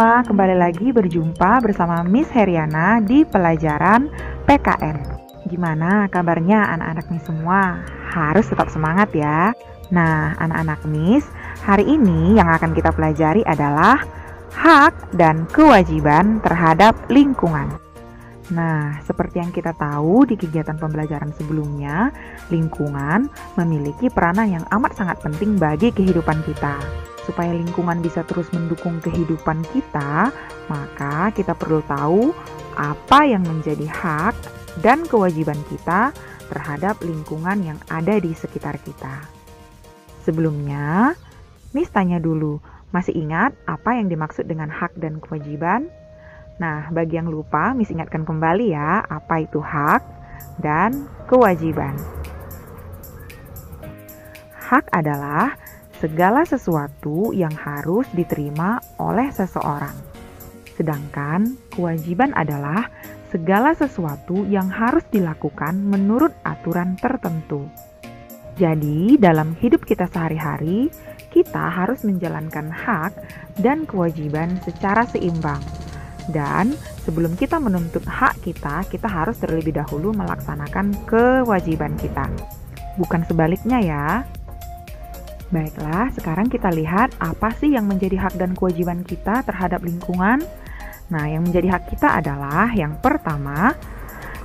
semua, kembali lagi berjumpa bersama Miss Heriana di pelajaran PKN. Gimana kabarnya anak-anak Miss semua? Harus tetap semangat ya. Nah, anak-anak Miss, hari ini yang akan kita pelajari adalah hak dan kewajiban terhadap lingkungan. Nah, seperti yang kita tahu di kegiatan pembelajaran sebelumnya, lingkungan memiliki peranan yang amat sangat penting bagi kehidupan kita. Supaya lingkungan bisa terus mendukung kehidupan kita, maka kita perlu tahu apa yang menjadi hak dan kewajiban kita terhadap lingkungan yang ada di sekitar kita. Sebelumnya, Miss tanya dulu, masih ingat apa yang dimaksud dengan hak dan kewajiban? Nah, bagi yang lupa, Miss ingatkan kembali ya, apa itu hak dan kewajiban. Hak adalah segala sesuatu yang harus diterima oleh seseorang. Sedangkan kewajiban adalah segala sesuatu yang harus dilakukan menurut aturan tertentu. Jadi, dalam hidup kita sehari-hari, kita harus menjalankan hak dan kewajiban secara seimbang. Dan sebelum kita menuntut hak kita harus terlebih dahulu melaksanakan kewajiban kita. Bukan sebaliknya ya. Baiklah, sekarang kita lihat apa sih yang menjadi hak dan kewajiban kita terhadap lingkungan. Nah, yang menjadi hak kita adalah yang pertama,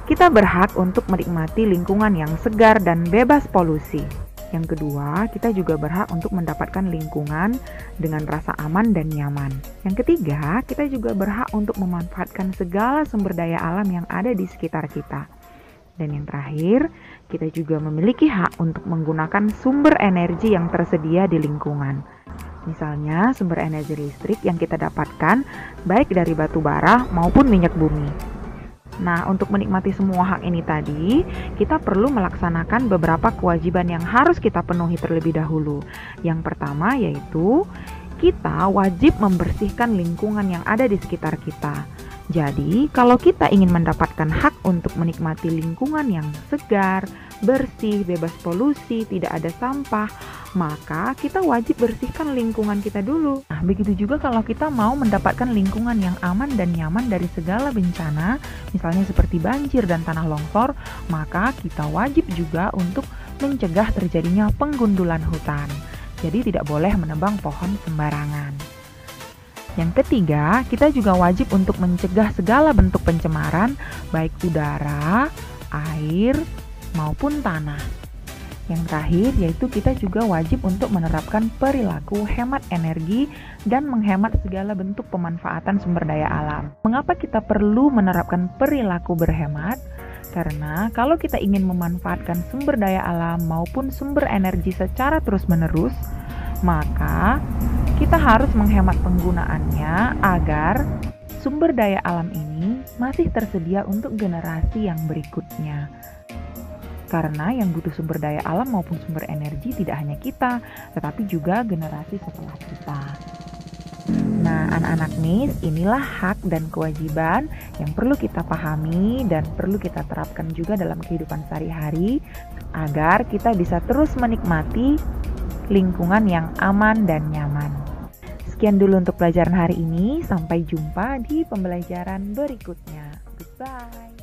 kita berhak untuk menikmati lingkungan yang segar dan bebas polusi. Yang kedua, kita juga berhak untuk mendapatkan lingkungan dengan rasa aman dan nyaman. Yang ketiga, kita juga berhak untuk memanfaatkan segala sumber daya alam yang ada di sekitar kita. Dan yang terakhir, kita juga memiliki hak untuk menggunakan sumber energi yang tersedia di lingkungan. Misalnya, sumber energi listrik yang kita dapatkan baik dari batu bara maupun minyak bumi. Nah, untuk menikmati semua hak ini tadi, kita perlu melaksanakan beberapa kewajiban yang harus kita penuhi terlebih dahulu. Yang pertama yaitu, kita wajib membersihkan lingkungan yang ada di sekitar kita. Jadi, kalau kita ingin mendapatkan hak untuk menikmati lingkungan yang segar, bersih, bebas polusi, tidak ada sampah, maka kita wajib bersihkan lingkungan kita dulu. Nah, begitu juga kalau kita mau mendapatkan lingkungan yang aman dan nyaman dari segala bencana, misalnya seperti banjir dan tanah longsor, maka kita wajib juga untuk mencegah terjadinya penggundulan hutan. Jadi tidak boleh menebang pohon sembarangan. Yang ketiga, kita juga wajib untuk mencegah segala bentuk pencemaran, baik udara, air, maupun tanah. Yang terakhir, yaitu kita juga wajib untuk menerapkan perilaku hemat energi dan menghemat segala bentuk pemanfaatan sumber daya alam. Mengapa kita perlu menerapkan perilaku berhemat? Karena kalau kita ingin memanfaatkan sumber daya alam maupun sumber energi secara terus-menerus, maka kita harus menghemat penggunaannya agar sumber daya alam ini masih tersedia untuk generasi yang berikutnya. Karena yang butuh sumber daya alam maupun sumber energi tidak hanya kita, tetapi juga generasi setelah kita. Nah, anak-anak Miss, inilah hak dan kewajiban yang perlu kita pahami dan perlu kita terapkan juga dalam kehidupan sehari-hari agar kita bisa terus menikmati lingkungan yang aman dan nyaman. Sekian dulu untuk pelajaran hari ini, sampai jumpa di pembelajaran berikutnya. Goodbye.